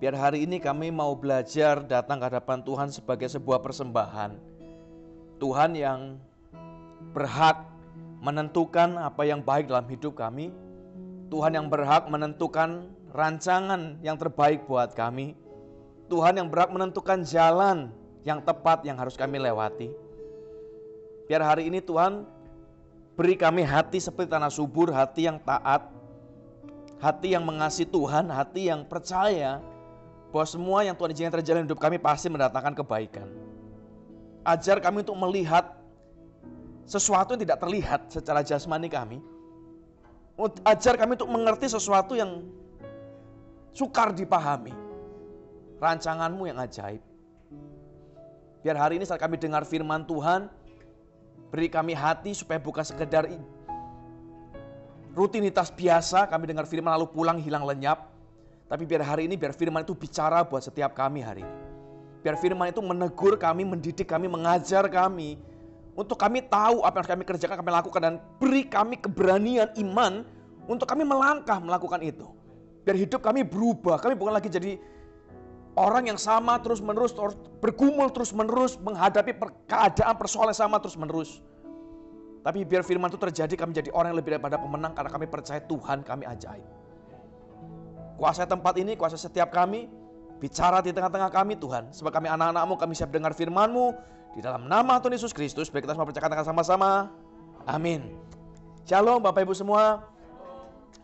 Biar hari ini kami mau belajar datang ke hadapan Tuhan sebagai sebuah persembahan. Tuhan yang berhak menentukan apa yang baik dalam hidup kami. Tuhan yang berhak menentukan rancangan yang terbaik buat kami. Tuhan yang berhak menentukan jalan yang tepat yang harus kami lewati. Biar hari ini Tuhan beri kami hati seperti tanah subur, hati yang taat, hati yang mengasihi Tuhan, hati yang percaya bahwa semua yang Tuhan izinkan terjadi dalam hidup kami pasti mendatangkan kebaikan. Ajar kami untuk melihat sesuatu yang tidak terlihat secara jasmani kami. Ajar kami untuk mengerti sesuatu yang sukar dipahami. Rancangan-Mu yang ajaib. Biar hari ini saat kami dengar firman Tuhan, beri kami hati supaya bukan sekedar rutinitas biasa, kami dengar firman lalu pulang hilang lenyap. Tapi biar hari ini, biar firman itu bicara buat setiap kami hari ini. Biar firman itu menegur kami, mendidik kami, mengajar kami. Untuk kami tahu apa yang harus kami kerjakan, kami lakukan. Dan beri kami keberanian iman untuk kami melangkah melakukan itu. Biar hidup kami berubah. Kami bukan lagi jadi orang yang sama terus-menerus, bergumul terus-menerus, menghadapi keadaan persoalan yang sama terus-menerus. Tapi biar firman itu terjadi, kami jadi orang yang lebih daripada pemenang karena kami percaya Tuhan kami ajaib. Kuasai tempat ini, kuasai setiap kami, bicara di tengah-tengah kami Tuhan. Sebab kami anak-anak-Mu, kami siap dengar firman-Mu. Di dalam nama Tuhan Yesus Kristus, biar kita semua percaya sama-sama. Amin. Shalom Bapak Ibu semua.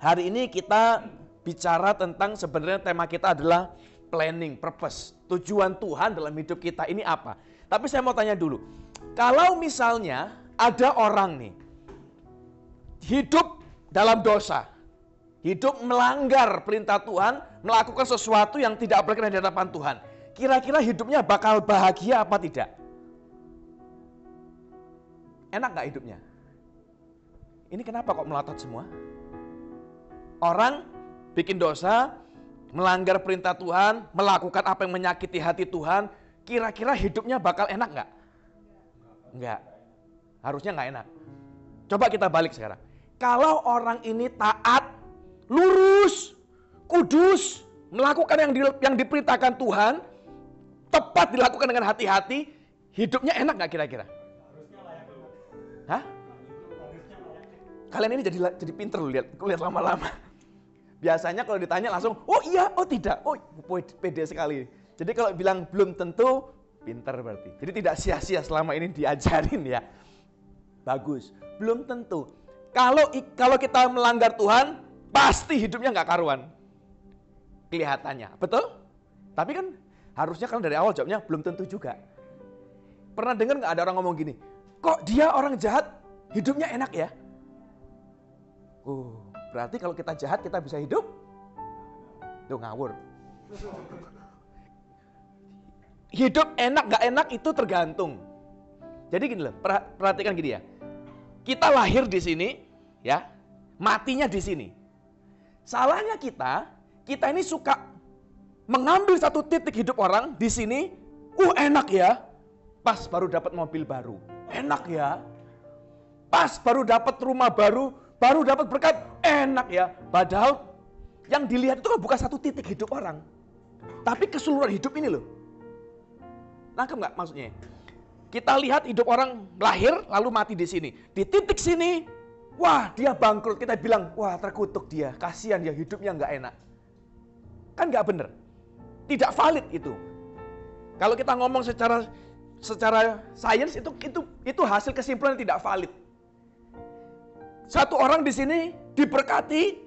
Hari ini kita bicara tentang sebenarnya tema kita adalah planning, purpose. Tujuan Tuhan dalam hidup kita ini apa? Tapi saya mau tanya dulu. Kalau misalnya ada orang nih, hidup dalam dosa, hidup melanggar perintah Tuhan, melakukan sesuatu yang tidak berkenan di hadapan Tuhan. Kira-kira hidupnya bakal bahagia apa tidak? Enak gak hidupnya? Ini kenapa kok melotot semua? Orang bikin dosa, melanggar perintah Tuhan, melakukan apa yang menyakiti hati Tuhan, kira-kira hidupnya bakal enak gak? Enggak. Harusnya gak enak. Coba kita balik sekarang. Kalau orang ini taat, lurus, kudus, melakukan yang diperintahkan Tuhan, tepat dilakukan dengan hati-hati, hidupnya enak gak kira-kira? Hah? Kalian ini jadi pinter loh, lihat lama-lama. Biasanya kalau ditanya langsung, oh iya, oh tidak, oh pede sekali. Jadi kalau bilang belum tentu, pinter berarti. Jadi tidak sia-sia selama ini diajarin ya. Bagus, belum tentu. Kalau kita melanggar Tuhan, pasti hidupnya nggak karuan. Kelihatannya, betul? Tapi kan harusnya kan dari awal jawabnya belum tentu juga. Pernah dengar nggak ada orang ngomong gini, kok dia orang jahat hidupnya enak ya? Berarti kalau kita jahat kita bisa hidup? Tuh ngawur. Hidup enak gak enak itu tergantung. Jadi gini loh, perhatikan gini ya. Kita lahir di sini, ya, matinya di sini. Salahnya kita ini suka mengambil satu titik hidup orang di sini. Enak ya. Pas baru dapat mobil baru, enak ya. Pas baru dapat rumah baru dapat berkat, enak ya. Padahal yang dilihat itu bukan satu titik hidup orang, tapi keseluruhan hidup ini loh. Nangkep nggak maksudnya? Kita lihat hidup orang lahir lalu mati di sini. Di titik sini, wah dia bangkrut. Kita bilang, wah terkutuk dia, kasihan ya hidupnya nggak enak. Kan nggak bener, tidak valid itu. Kalau kita ngomong secara sains itu hasil kesimpulan yang tidak valid. Satu orang di sini diberkati,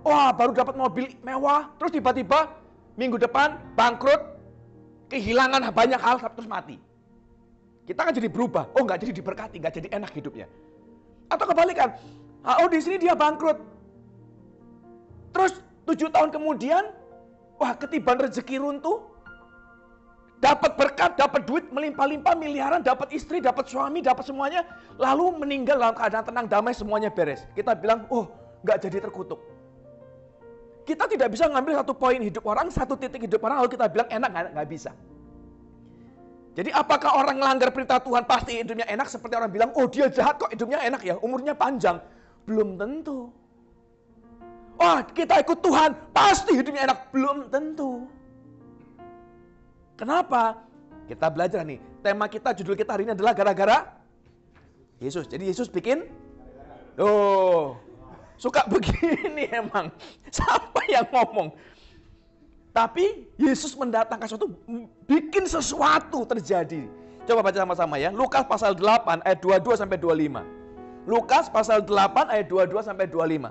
wah baru dapat mobil mewah, terus tiba-tiba minggu depan bangkrut, kehilangan banyak hal, terus mati. Kita kan jadi berubah, nggak jadi diberkati, nggak jadi enak hidupnya. Atau kebalikan, di sini dia bangkrut, terus 7 tahun kemudian, wah ketiban rezeki runtuh, dapat berkat, dapat duit melimpah-limpah, miliaran, dapat istri, dapat suami, dapat semuanya, lalu meninggal dalam keadaan tenang, damai, semuanya beres. Kita bilang, nggak jadi terkutuk. Kita tidak bisa ngambil satu poin hidup orang, satu titik hidup orang, lalu kita bilang enak, nggak bisa. Jadi apakah orang melanggar perintah Tuhan pasti hidupnya enak? Seperti orang bilang, dia jahat kok hidupnya enak ya, umurnya panjang. Belum tentu. Kita ikut Tuhan, pasti hidupnya enak. Belum tentu. Kenapa? Kita belajar nih. Tema kita, judul kita hari ini adalah gara-gara Yesus. Jadi Yesus bikin, suka begini emang. Siapa yang ngomong? Tapi Yesus mendatangkan sesuatu, bikin sesuatu terjadi. Coba baca sama-sama ya. Lukas pasal 8 ayat 22 sampai 25. Lukas pasal 8 ayat 22 sampai 25.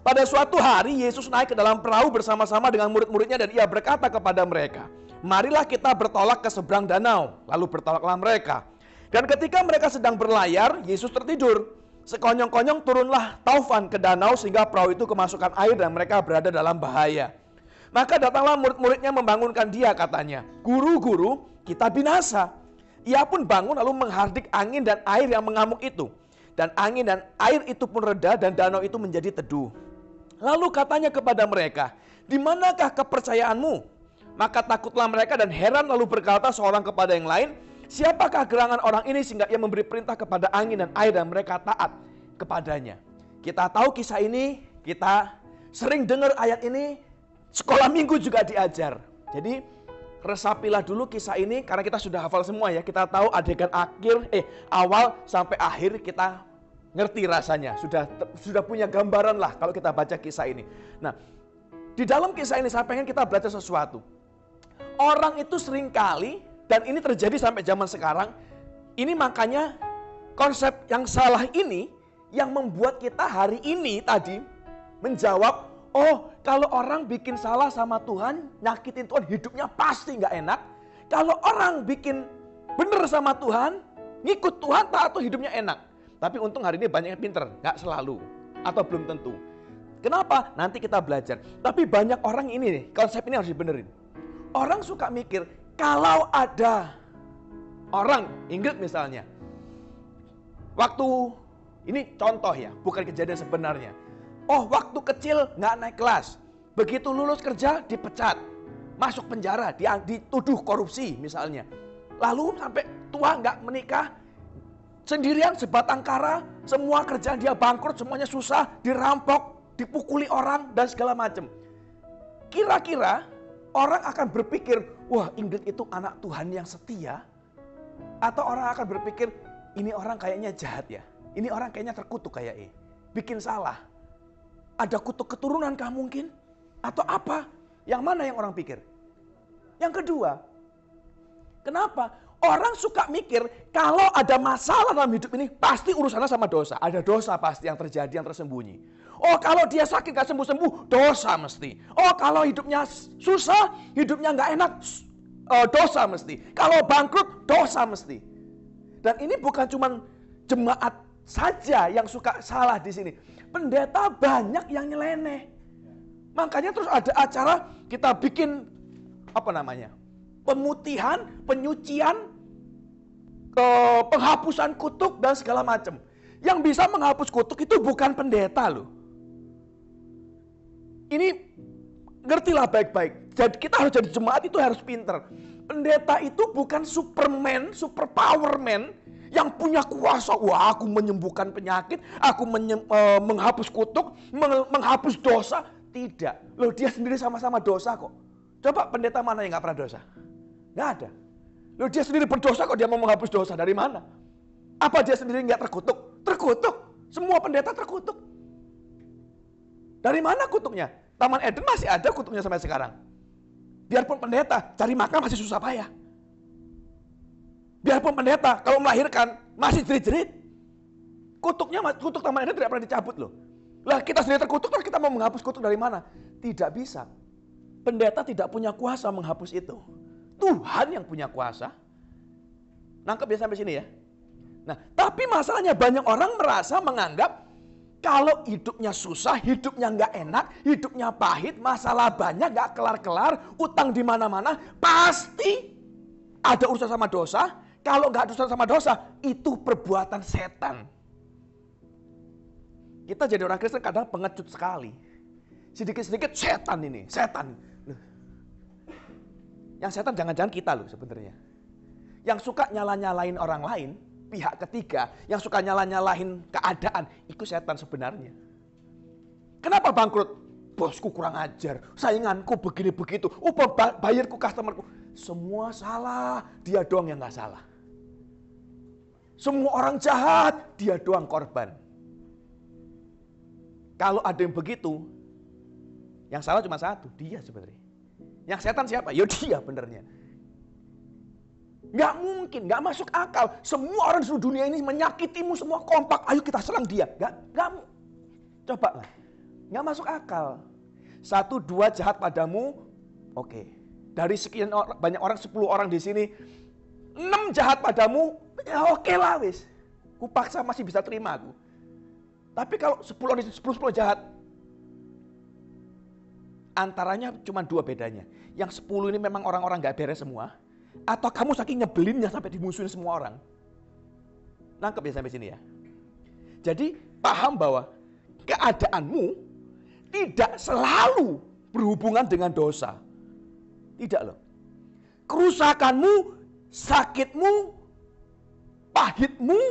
Pada suatu hari Yesus naik ke dalam perahu bersama-sama dengan murid-muridnya dan ia berkata kepada mereka, "Marilah kita bertolak ke seberang danau." Lalu bertolaklah mereka. Dan ketika mereka sedang berlayar, Yesus tertidur. Sekonyong-konyong turunlah taufan ke danau sehingga perahu itu kemasukan air dan mereka berada dalam bahaya. Maka datanglah murid-muridnya membangunkan dia, katanya, "Guru, guru, kita binasa." Ia pun bangun lalu menghardik angin dan air yang mengamuk itu. Dan angin dan air itu pun reda dan danau itu menjadi teduh. Lalu katanya kepada mereka, "Di manakah kepercayaanmu?" Maka takutlah mereka dan heran lalu berkata seorang kepada yang lain, "Siapakah gerangan orang ini sehingga ia memberi perintah kepada angin dan air dan mereka taat kepadanya?" Kita tahu kisah ini, kita sering dengar ayat ini, sekolah minggu juga diajar. Jadi resapilah dulu kisah ini karena kita sudah hafal semua ya. Kita tahu adegan awal sampai akhir kita ngerti rasanya, sudah punya gambaran lah kalau kita baca kisah ini. Nah, di dalam kisah ini saya pengen kita belajar sesuatu. Orang itu seringkali, dan ini terjadi sampai zaman sekarang, ini makanya konsep yang salah ini yang membuat kita hari ini tadi menjawab, oh kalau orang bikin salah sama Tuhan, nyakitin Tuhan, hidupnya pasti gak enak. Kalau orang bikin bener sama Tuhan, ngikut Tuhan, taat tuh hidupnya enak. Tapi untung hari ini banyak yang pinter, gak selalu, atau belum tentu. Kenapa? Nanti kita belajar. Tapi banyak orang ini nih, konsep ini harus dibenerin. Orang suka mikir, kalau ada orang, Ingrid misalnya, waktu, ini contoh ya, bukan kejadian sebenarnya. Oh waktu kecil gak naik kelas, begitu lulus kerja dipecat, masuk penjara, dituduh korupsi misalnya. Lalu sampai tua gak menikah, sendirian sebatang kara, semua kerjaan dia bangkrut, semuanya susah, dirampok, dipukuli orang dan segala macam. Kira-kira orang akan berpikir, wah Ingrid itu anak Tuhan yang setia? Atau orang akan berpikir, ini orang kayaknya jahat ya, ini orang kayaknya terkutuk kayak bikin salah. Ada kutuk keturunan kah mungkin? Atau apa? Yang mana yang orang pikir? Yang kedua, kenapa? Orang suka mikir kalau ada masalah dalam hidup ini pasti urusannya sama dosa. Ada dosa pasti yang terjadi, yang tersembunyi. Oh kalau dia sakit gak sembuh-sembuh, dosa mesti. Oh kalau hidupnya susah, hidupnya gak enak, dosa mesti. Kalau bangkrut, dosa mesti. Dan ini bukan cuma jemaat saja yang suka salah di sini. Pendeta banyak yang nyeleneh. Makanya terus ada acara kita bikin pemutihan, penyucian, penghapusan kutuk dan segala macam. Yang bisa menghapus kutuk itu bukan pendeta loh. Ini ngertilah baik-baik. Jadi kita harus jadi jemaat itu harus pinter. Pendeta itu bukan superman, superpowerman yang punya kuasa. Wah, aku menyembuhkan penyakit, aku menghapus kutuk, menghapus dosa. Tidak. Loh, dia sendiri sama-sama dosa kok. Coba pendeta mana yang gak pernah dosa? Gak ada. Loh, dia sendiri berdosa kok dia mau menghapus dosa. Dari mana? Apa dia sendiri gak terkutuk? Terkutuk. Semua pendeta terkutuk. Dari mana kutuknya? Taman Eden masih ada kutuknya sampai sekarang. Biarpun pendeta cari makan masih susah payah. Biarpun pendeta kalau melahirkan masih jerit-jerit. Kutuknya, kutuk Taman Eden tidak pernah dicabut loh. Lah kita sendiri terkutuk, terus kita mau menghapus kutuk dari mana? Tidak bisa. Pendeta tidak punya kuasa menghapus itu. Tuhan yang punya kuasa. Nangkep ya sampai sini ya. Nah, tapi masalahnya banyak orang merasa menganggap kalau hidupnya susah, hidupnya nggak enak, hidupnya pahit, masalah banyak, nggak kelar-kelar, utang di mana-mana, pasti ada urusan sama dosa. Kalau nggak ada urusan sama dosa, itu perbuatan setan. Kita jadi orang Kristen kadang pengecut sekali. Sedikit-sedikit setan ini, setan. Yang setan jangan-jangan kita loh sebenarnya. Yang suka nyala-nyalain orang lain, pihak ketiga, yang suka nyala-nyalain keadaan, itu setan sebenarnya. Kenapa bangkrut? Bosku kurang ajar, sainganku begini begitu, bayarku customerku. Semua salah, dia doang yang nggak salah. Semua orang jahat, dia doang korban. Kalau ada yang begitu, yang salah cuma satu, dia sebenarnya. Yang setan siapa? Ya dia benernya. Nggak mungkin, nggak masuk akal. Semua orang di seluruh dunia ini menyakitimu, semua kompak. Ayo kita serang dia. Nggak, coba lah. Nggak masuk akal. 1, 2 jahat padamu, oke. Dari sekian banyak orang, 10 orang di sini, 6 jahat padamu, ya oke lah wis. Kupaksa masih bisa terima aku. Tapi kalau 10 orang di sini, 10 jahat, antaranya cuma 2 bedanya. Yang 10 ini memang orang-orang nggak beres semua. Atau kamu saking nyebelinnya sampai dimusuhin semua orang. Nangkep ya sampai sini ya. Jadi paham bahwa keadaanmu tidak selalu berhubungan dengan dosa. Tidak loh. Kerusakanmu, sakitmu, pahitmu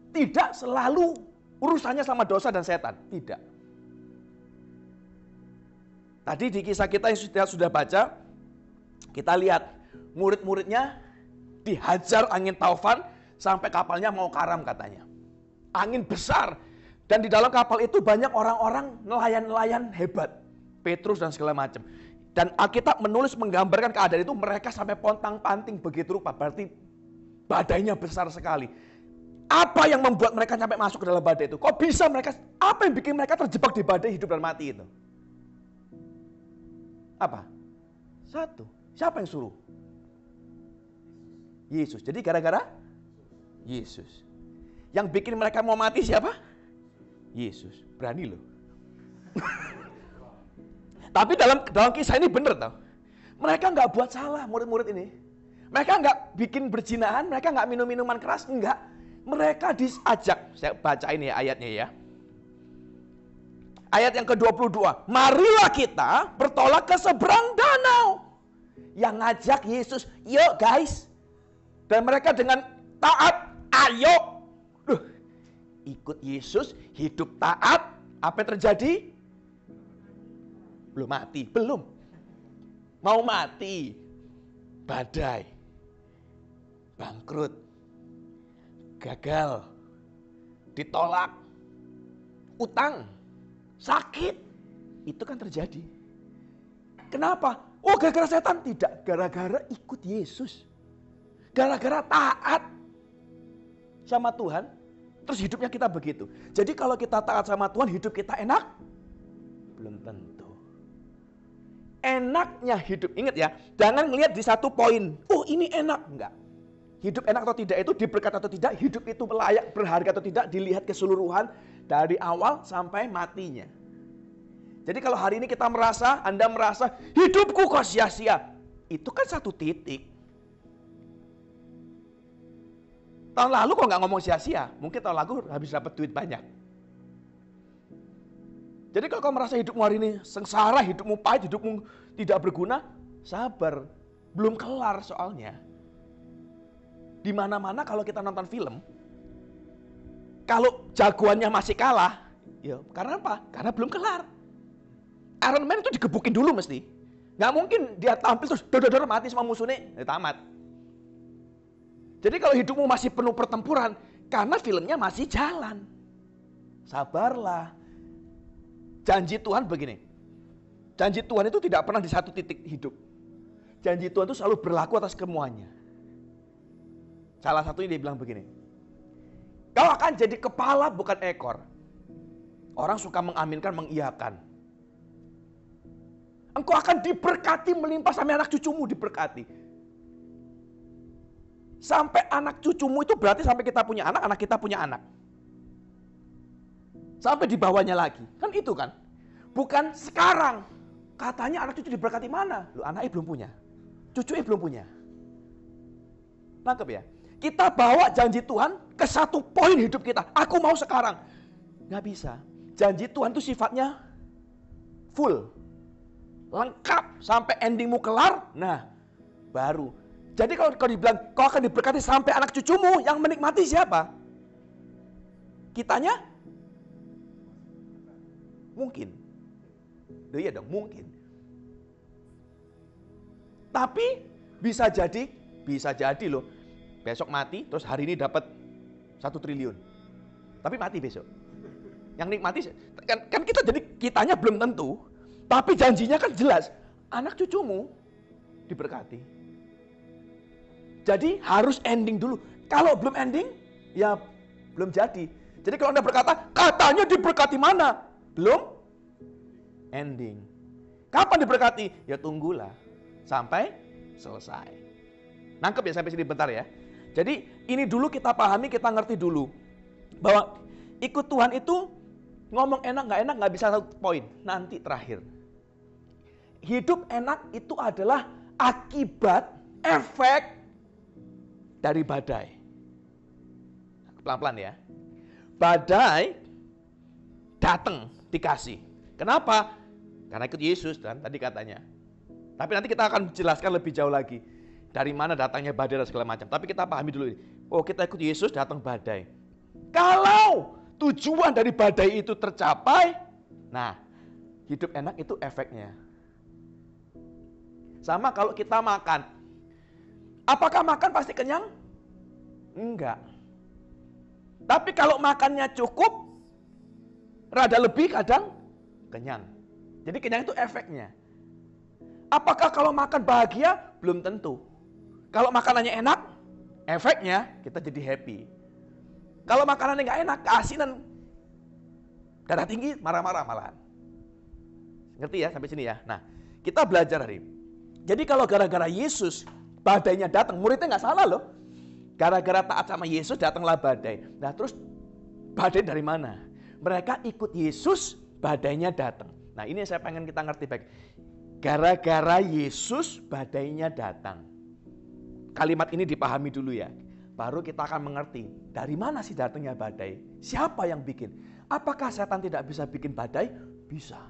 tidak selalu urusannya sama dosa dan setan. Tidak. Tadi di kisah kita yang sudah baca, kita lihat murid-muridnya dihajar angin taufan sampai kapalnya mau karam katanya. Angin besar. Dan di dalam kapal itu banyak orang-orang nelayan-nelayan hebat. Petrus dan segala macam. Dan Alkitab menulis menggambarkan keadaan itu mereka sampai pontang-panting begitu rupa. Berarti badainya besar sekali. Apa yang membuat mereka sampai masuk ke dalam badai itu? Kok bisa mereka, apa yang bikin mereka terjebak di badai hidup dan mati itu? Apa? Satu. Siapa yang suruh? Yesus. Jadi gara-gara Yesus. Yang bikin mereka mau mati siapa? Yesus. Berani loh. Tapi dalam kisah ini benar tau. Mereka nggak buat salah murid-murid ini. Mereka nggak bikin berzinahan, mereka nggak minum minuman keras, enggak. Mereka diajak. Saya baca ini ya ayatnya ya. Ayat yang ke-22. Marilah kita bertolak ke seberang danau. Yang ngajak Yesus, yuk guys. Dan mereka dengan taat, ayo. Ikut Yesus, hidup taat. Apa yang terjadi? Belum mati, belum. Mau mati. Badai. Bangkrut. Gagal. Ditolak. Utang. Sakit. Itu kan terjadi. Kenapa? Oh gara-gara setan? Tidak, gara-gara ikut Yesus. Gara-gara taat sama Tuhan, terus hidupnya kita begitu. Jadi kalau kita taat sama Tuhan, hidup kita enak? Belum tentu. Enaknya hidup, ingat ya, jangan ngelihat di satu poin. Oh ini enak, enggak. Hidup enak atau tidak itu, diberkati atau tidak, hidup itu layak, berharga atau tidak, dilihat keseluruhan dari awal sampai matinya. Jadi kalau hari ini kita merasa, Anda merasa, hidupku kok sia-sia. Itu kan satu titik. Tahun lalu kok nggak ngomong sia-sia, mungkin tahun lalu habis dapat duit banyak. Jadi kalau kamu merasa hidupmu hari ini sengsara, hidupmu pahit, hidupmu tidak berguna, sabar, belum kelar soalnya. Di mana-mana kalau kita nonton film, kalau jagoannya masih kalah, ya karena apa? Karena belum kelar. Iron Man itu digebukin dulu mesti. Nggak mungkin dia tampil terus dodor mati sama musuhnya, ya tamat. Jadi kalau hidupmu masih penuh pertempuran, karena filmnya masih jalan. Sabarlah. Janji Tuhan begini. Janji Tuhan itu tidak pernah di satu titik hidup. Janji Tuhan itu selalu berlaku atas semuanya. Salah satunya dia bilang begini. Kau akan jadi kepala bukan ekor. Orang suka mengaminkan, mengiyakan. Engkau akan diberkati melimpah sampai anak cucumu diberkati. Sampai anak cucumu itu berarti sampai kita punya anak, anak kita punya anak. Sampai di bawahnya lagi. Kan itu kan. Bukan sekarang. Katanya anak cucu diberkati mana? Loh anaknya belum punya. Cucunya belum punya. Nangkep ya? Kita bawa janji Tuhan ke satu poin hidup kita. Aku mau sekarang. Nggak bisa. Janji Tuhan itu sifatnya full. Lengkap. Sampai endingmu kelar. Nah baru. Jadi kalau dibilang kau akan diberkati sampai anak cucumu, yang menikmati siapa? Kitanya? Mungkin. Iya dong, mungkin. Tapi Bisa jadi loh. Besok mati, terus hari ini dapat 1 triliun. Tapi mati besok. Yang nikmati, kan kita jadi kitanya belum tentu. Tapi janjinya kan jelas. Anak cucumu diberkati. Jadi harus ending dulu. Kalau belum ending, ya belum jadi. Jadi kalau Anda berkata, katanya diberkati mana? Belum ending. Kapan diberkati? Ya tunggulah sampai selesai. Nangkep ya sampai sini bentar ya. Jadi ini dulu kita pahami, kita ngerti dulu. Bahwa ikut Tuhan itu ngomong enak nggak bisa satu poin. Nanti terakhir. Hidup enak itu adalah akibat, efek dari badai. Pelan-pelan ya. Badai datang dikasih. Kenapa? Karena ikut Yesus dan tadi katanya. Tapi nanti kita akan jelaskan lebih jauh lagi. Dari mana datangnya badai dan segala macam. Tapi kita pahami dulu ini. Oh, kita ikut Yesus datang badai. Kalau tujuan dari badai itu tercapai, nah, hidup enak itu efeknya. Sama kalau kita makan. Apakah makan pasti kenyang? Enggak. Tapi kalau makannya cukup, rada lebih kadang kenyang. Jadi kenyang itu efeknya. Apakah kalau makan bahagia? Belum tentu. Kalau makanannya enak, efeknya kita jadi happy. Kalau makanannya nggak enak, keasinan, darah tinggi, marah-marah malahan. Ngerti ya sampai sini ya? Nah, kita belajar hari ini. Jadi kalau gara-gara Yesus badainya datang, muridnya nggak salah loh. Gara-gara taat sama Yesus datanglah badai. Nah terus badai dari mana? Mereka ikut Yesus, badainya datang. Nah ini yang saya pengen kita ngerti baik. Gara-gara Yesus badainya datang. Kalimat ini dipahami dulu ya. Baru kita akan mengerti dari mana sih datangnya badai. Siapa yang bikin? Apakah setan tidak bisa bikin badai? Bisa.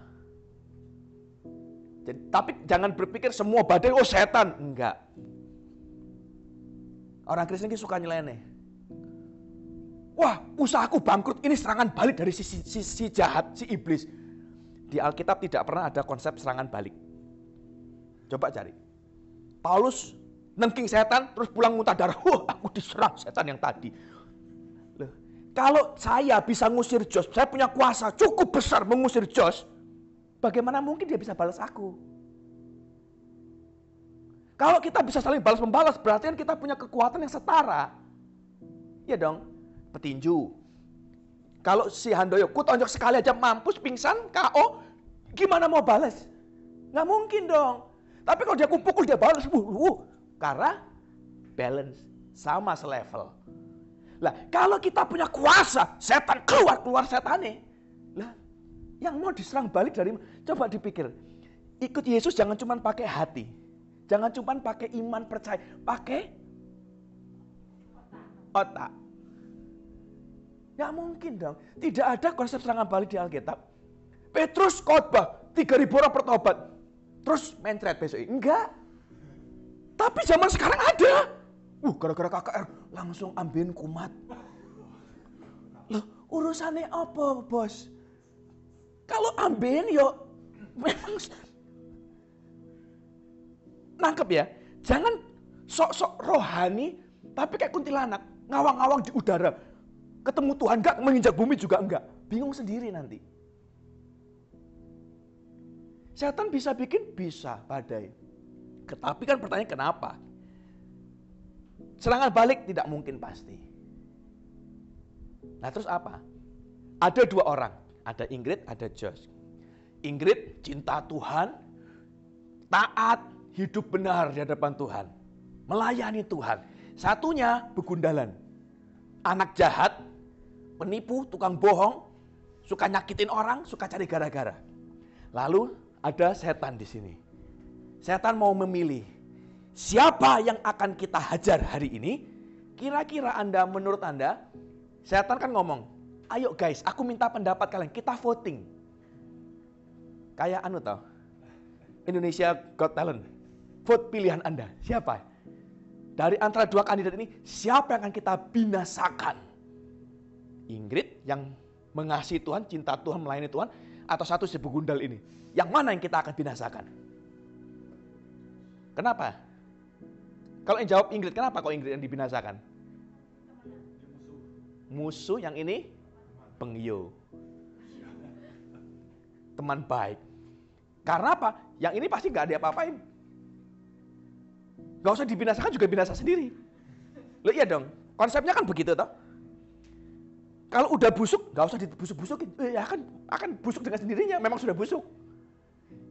Jadi, tapi jangan berpikir semua badai, oh setan. Enggak. Orang Kristen ini suka nyeleneh. Wah, usahaku bangkrut, ini serangan balik dari si jahat, si iblis. Di Alkitab tidak pernah ada konsep serangan balik. Coba cari. Paulus nengking setan, terus pulang muntah darah. Wah, aku diserang setan yang tadi. Loh, kalau saya bisa ngusir Jos, saya punya kuasa cukup besar mengusir Jos, bagaimana mungkin dia bisa balas aku? Kalau kita bisa saling balas-membalas, berarti kan kita punya kekuatan yang setara. Iya dong, petinju. Kalau si Handoyo, ku tonjok sekali aja mampus, pingsan, KO, gimana mau balas? Nggak mungkin dong. Tapi kalau dia kupukul, dia balas. Karena balance, sama selevel. Lah, kalau kita punya kuasa, setan keluar setannya. Lah, yang mau diserang balik dari, coba dipikir. Ikut Yesus jangan cuma pakai hati. Jangan cuma pakai iman percaya, pakai otak. Nggak mungkin dong. Tidak ada konsep serangan balik di Alkitab. Petrus khotbah, 3.000 orang bertobat. Terus mencret besok. Enggak. Tapi zaman sekarang ada. Gara-gara KKR langsung ambilin kumat. Loh, urusannya apa, bos? Kalau ambilin yuk, memang nangkep ya. Jangan sok-sok rohani, tapi kayak kuntilanak. Ngawang-ngawang di udara. Ketemu Tuhan enggak, menginjak bumi juga enggak. Bingung sendiri nanti. Setan bisa bikin? Bisa, badai. Tapi kan pertanyaan kenapa? Serangan balik tidak mungkin pasti. Nah terus apa? Ada 2 orang. Ada Ingrid, ada Josh. Ingrid cinta Tuhan, taat, hidup benar di hadapan Tuhan. Melayani Tuhan. Satunya begundalan. Anak jahat, penipu, tukang bohong, suka nyakitin orang, suka cari gara-gara. Lalu ada setan di sini. Setan mau memilih siapa yang akan kita hajar hari ini. Kira-kira Anda, menurut Anda, setan kan ngomong, ayo guys, aku minta pendapat kalian, kita voting. Kayak tau, Indonesia Got Talent. Vote pilihan Anda, siapa? Dari antara 2 kandidat ini, siapa yang akan kita binasakan? Ingrid yang mengasihi Tuhan, cinta Tuhan, melayani Tuhan, atau satu si begundal ini? Yang mana yang kita akan binasakan? Kenapa? Kalau yang jawab Ingrid, kenapa kok Ingrid yang dibinasakan? Musuh, yang ini pengyo. Teman baik. Karena apa? Yang ini pasti gak ada apa-apain. Gak usah dibinasakan juga binasa sendiri. Loh iya dong, konsepnya kan begitu toh. Kalau udah busuk, gak usah dibusuk-busukin. Ya akan busuk dengan sendirinya, memang sudah busuk.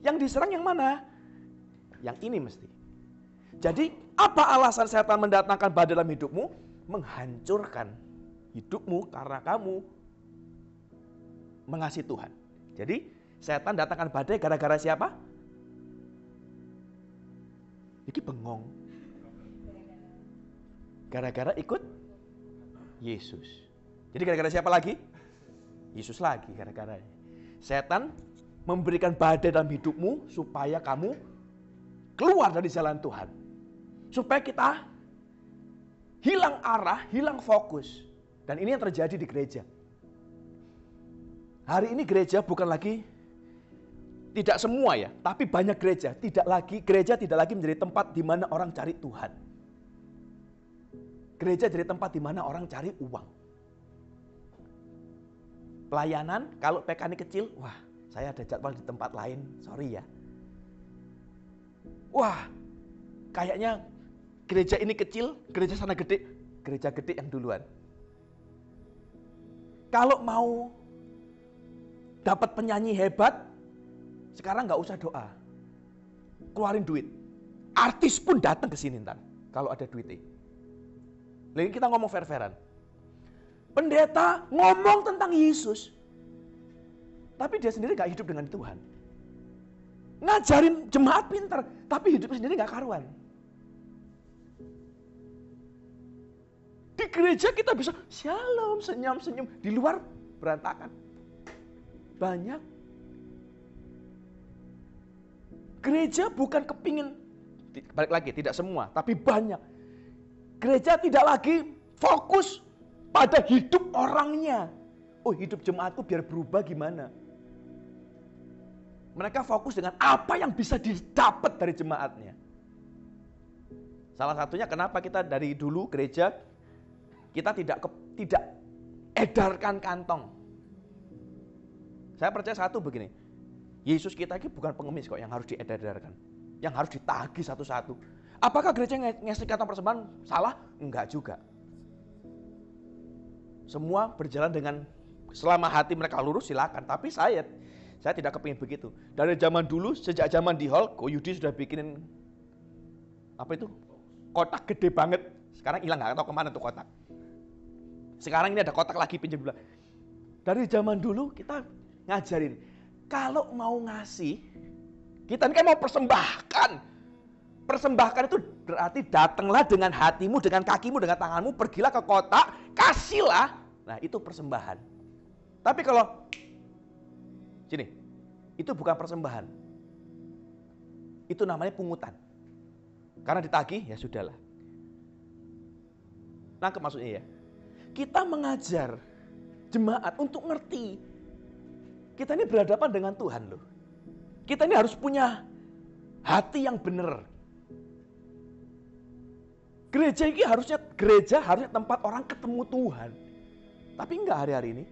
Yang diserang yang mana? Yang ini mesti. Jadi apa alasan setan mendatangkan badai dalam hidupmu? Menghancurkan hidupmu karena kamu mengasihi Tuhan. Jadi setan datangkan badai gara-gara siapa? Iki bengong. Gara-gara ikut Yesus. Jadi gara-gara siapa lagi? Yesus lagi gara-gara. Setan memberikan badai dalam hidupmu supaya kamu keluar dari jalan Tuhan. Supaya kita hilang arah, hilang fokus. Dan ini yang terjadi di gereja. Hari ini gereja bukan lagi, tidak semua ya, tapi banyak gereja tidak lagi menjadi tempat di mana orang cari Tuhan. Gereja jadi tempat di mana orang cari uang. Pelayanan, kalau PK ini kecil, wah saya ada jadwal di tempat lain, sorry ya. Wah, kayaknya gereja ini kecil, gereja sana gede, gereja gede yang duluan. Kalau mau dapat penyanyi hebat, sekarang nggak usah doa, keluarin duit. Artis pun datang ke sini ntar, kalau ada duitnya. Lalu kita ngomong fair-fairan. Pendeta ngomong tentang Yesus, tapi dia sendiri nggak hidup dengan Tuhan. Ngajarin jemaat pintar, tapi hidupnya sendiri nggak karuan. Di gereja kita bisa shalom, senyum-senyum. Di luar berantakan. Banyak. Gereja bukan kepingin, balik lagi, tidak semua, tapi banyak. Gereja tidak lagi fokus pada hidup orangnya. Oh, hidup jemaatku biar berubah gimana? Mereka fokus dengan apa yang bisa didapat dari jemaatnya. Salah satunya kenapa kita dari dulu gereja kita tidak edarkan kantong. Saya percaya satu begini, Yesus kita ini bukan pengemis kok yang harus diedarkan, yang harus ditagih satu-satu. Apakah gereja ngasih kantong persembahan salah? Enggak juga. Semua berjalan dengan selama hati mereka lurus silakan. Tapi saya tidak kepingin begitu. Dari zaman dulu, sejak zaman di hall, Ko Yudi sudah bikinin apa itu? Kotak gede banget. Sekarang hilang, nggak tahu kemana tuh kotak. Sekarang ini ada kotak lagi pinjam bola. Dari zaman dulu kita ngajarin, kalau mau ngasih, kita ini kan mau persembahkan. Persembahkan itu berarti datanglah dengan hatimu, dengan kakimu, dengan tanganmu, pergilah ke kotak, kasihlah. Nah itu persembahan. Tapi kalau, sini, itu bukan persembahan. Itu namanya pungutan. Karena ditagih, ya sudahlah. Nangkep maksudnya ya. Kita mengajar jemaat untuk ngerti. Kita ini berhadapan dengan Tuhan loh. Kita ini harus punya hati yang benar. Gereja harusnya tempat orang ketemu Tuhan. Tapi enggak hari-hari ini.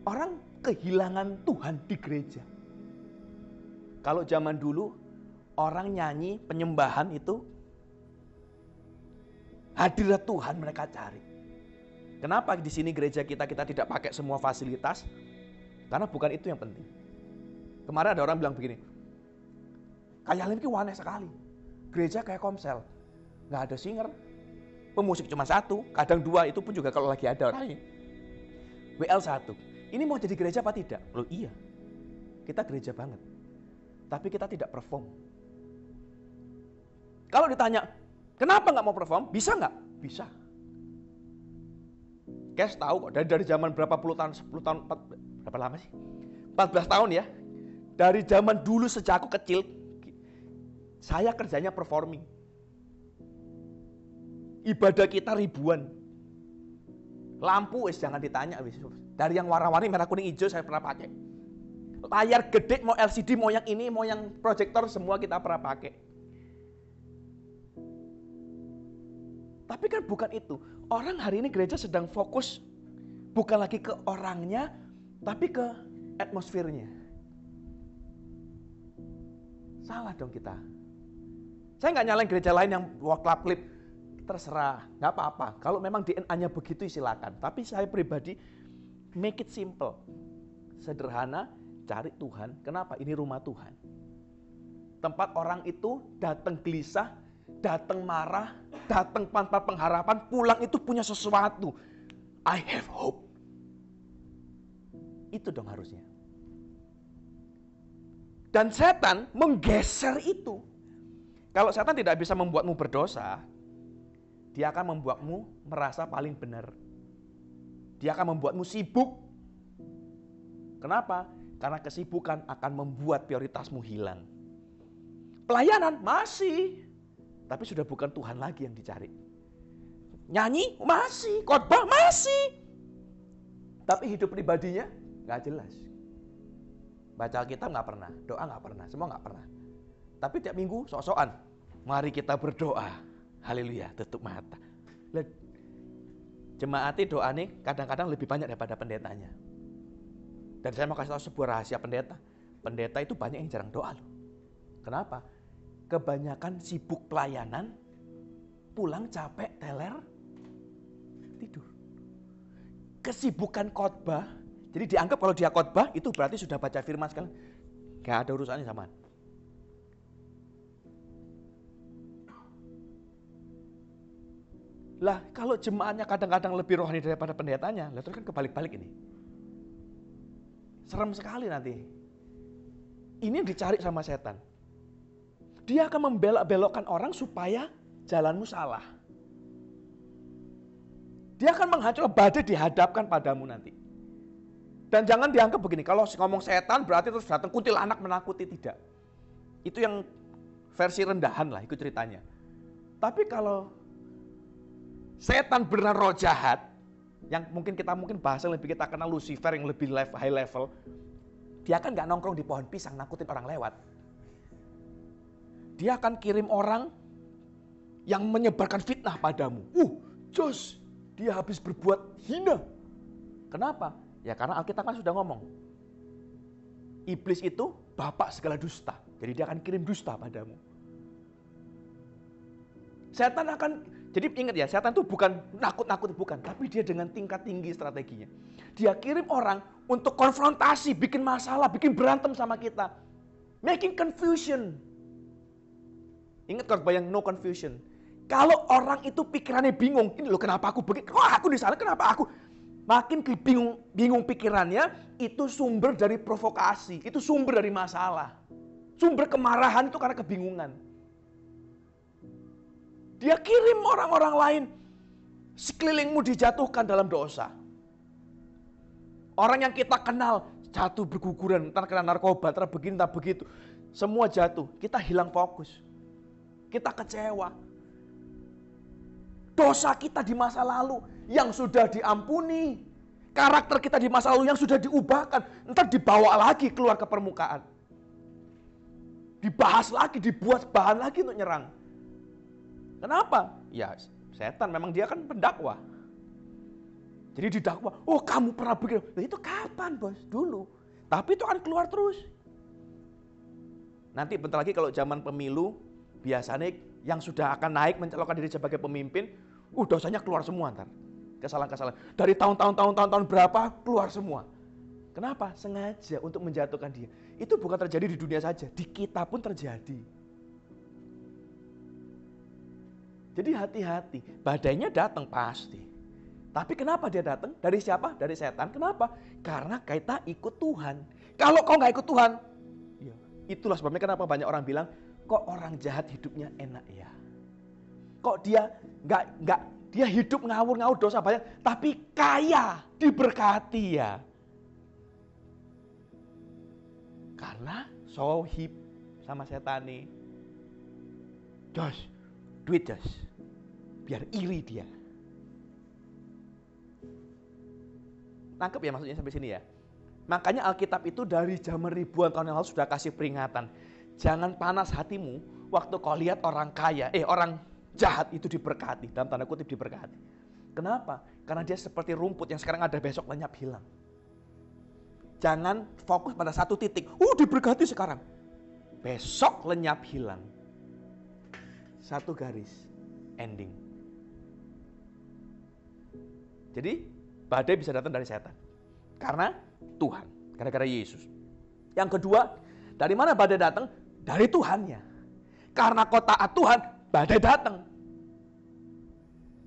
Orang kehilangan Tuhan di gereja. Kalau zaman dulu orang nyanyi penyembahan itu hadirat Tuhan mereka cari. Kenapa di sini gereja kita tidak pakai semua fasilitas? Karena bukan itu yang penting. Kemarin ada orang bilang begini, kayak ini aneh sekali. Gereja kayak komsel, nggak ada singer, pemusik cuma satu, kadang dua, itu pun juga kalau lagi ada orangnya. WL 1, ini mau jadi gereja apa tidak? Loh iya, kita gereja banget, tapi kita tidak perform. Kalau ditanya, kenapa nggak mau perform? Bisa nggak? Bisa. Kes tahu kok, dari zaman berapa puluh tahun, 10 tahun, berapa lama sih? 14 tahun ya. Dari zaman dulu sejak aku kecil, saya kerjanya performing. Ibadah kita ribuan. Lampu jangan ditanya. Dari yang warna-warni merah kuning hijau saya pernah pakai. Layar gede mau LCD mau yang ini mau yang proyektor semua kita pernah pakai. Tapi kan bukan itu. Orang hari ini gereja sedang fokus bukan lagi ke orangnya, tapi ke atmosfernya. Salah dong kita. Saya nggak nyalain gereja lain yang klub klip, terserah, nggak apa-apa. Kalau memang DNA-nya begitu silakan. Tapi saya pribadi make it simple, sederhana, cari Tuhan. Kenapa? Ini rumah Tuhan. Tempat orang itu datang gelisah, datang marah, datang tanpa pengharapan, pulang itu punya sesuatu. I have hope. Itu dong harusnya. Dan setan menggeser itu. Kalau setan tidak bisa membuatmu berdosa, dia akan membuatmu merasa paling benar. Dia akan membuatmu sibuk. Kenapa? Karena kesibukan akan membuat prioritasmu hilang. Pelayanan masih, tapi sudah bukan Tuhan lagi yang dicari. Nyanyi masih, khotbah masih, tapi hidup pribadinya nggak jelas. Baca Alkitab nggak pernah, doa nggak pernah, semua nggak pernah. Tapi tiap minggu sok-sokan, mari kita berdoa, haleluya, tutup mata. Jemaati doa nih kadang-kadang lebih banyak daripada pendetanya. Dan saya mau kasih tahu sebuah rahasia pendeta. Pendeta itu banyak yang jarang doa loh. Kenapa? Kebanyakan sibuk pelayanan, pulang capek, teler, tidur. Kesibukan khotbah, jadi dianggap kalau dia khotbah itu berarti sudah baca firman sekali. Gak ada urusannya sama. Lah kalau jemaatnya kadang-kadang lebih rohani daripada pendetanya, lah terus kan kebalik-balik ini. Serem sekali nanti. Ini yang dicari sama setan. Dia akan membelok-belokkan orang supaya jalanmu salah. Dia akan menghancurkan, badai dihadapkan padamu nanti. Dan jangan dianggap begini, kalau ngomong setan berarti terus datang kuntilanak menakuti, tidak. Itu yang versi rendahan lah, ikut ceritanya. Tapi kalau setan benar roh jahat, yang mungkin bahasa lebih kita kenal Lucifer yang lebih high level, dia kan gak nongkrong di pohon pisang nakutin orang lewat. Dia akan kirim orang yang menyebarkan fitnah padamu. Jos, dia habis berbuat hina. Kenapa? Ya karena Alkitab kan sudah ngomong. Iblis itu bapak segala dusta. Jadi dia akan kirim dusta padamu. Setan akan, jadi ingat ya, setan itu bukan nakut-nakut, bukan. Tapi dia dengan tingkat tinggi strateginya. Dia kirim orang untuk konfrontasi, bikin masalah, bikin berantem sama kita. Making confusion. Ingat kalau bayang no confusion. Kalau orang itu pikirannya bingung, ini loh kenapa aku begini, kok aku di sana, kenapa aku? Makin bingung pikirannya, itu sumber dari provokasi, itu sumber dari masalah. Sumber kemarahan itu karena kebingungan. Dia kirim orang-orang lain, sekelilingmu dijatuhkan dalam dosa. Orang yang kita kenal jatuh berguguran, entar kena narkoba, entar begini, entar begitu. Semua jatuh, kita hilang fokus. Kita kecewa. Dosa kita di masa lalu yang sudah diampuni. Karakter kita di masa lalu yang sudah diubahkan. Entar dibawa lagi keluar ke permukaan. Dibahas lagi, dibuat bahan lagi untuk nyerang. Kenapa? Ya setan memang dia kan pendakwa. Jadi didakwa, oh kamu pernah begini. Nah, itu kapan bos? Dulu. Tapi itu kan keluar terus. Nanti bentar lagi kalau zaman pemilu, biasanya yang sudah akan naik mencalonkan diri sebagai pemimpin, dosanya keluar semua ntar. Kesalahan-kesalahan. Dari tahun berapa keluar semua. Kenapa? Sengaja untuk menjatuhkan dia. Itu bukan terjadi di dunia saja, di kita pun terjadi. Jadi hati-hati, badainya datang pasti. Tapi kenapa dia datang? Dari siapa? Dari setan. Kenapa? Karena kita ikut Tuhan. Kalau kau nggak ikut Tuhan, ya, itulah sebabnya kenapa banyak orang bilang, kok orang jahat hidupnya enak ya? Kok dia dia hidup ngawur-ngawur dosa banyak, tapi kaya, diberkati ya? Karena sohib sama setan nih. Duit Jos, biar iri dia. Nangkep ya maksudnya sampai sini ya? Makanya Alkitab itu dari zaman ribuan tahun yang lalu sudah kasih peringatan. Jangan panas hatimu waktu kau lihat orang kaya, orang jahat itu diberkati, dalam tanda kutip diberkati. Kenapa? Karena dia seperti rumput yang sekarang ada, besok lenyap hilang. Jangan fokus pada satu titik. Diberkati sekarang. Besok lenyap hilang. Satu garis. Ending. Jadi badai bisa datang dari setan. Karena Tuhan. Gara-gara Yesus. Yang kedua, dari mana badai datang? Dari Tuhannya. Karena kau taat Tuhan, badai datang.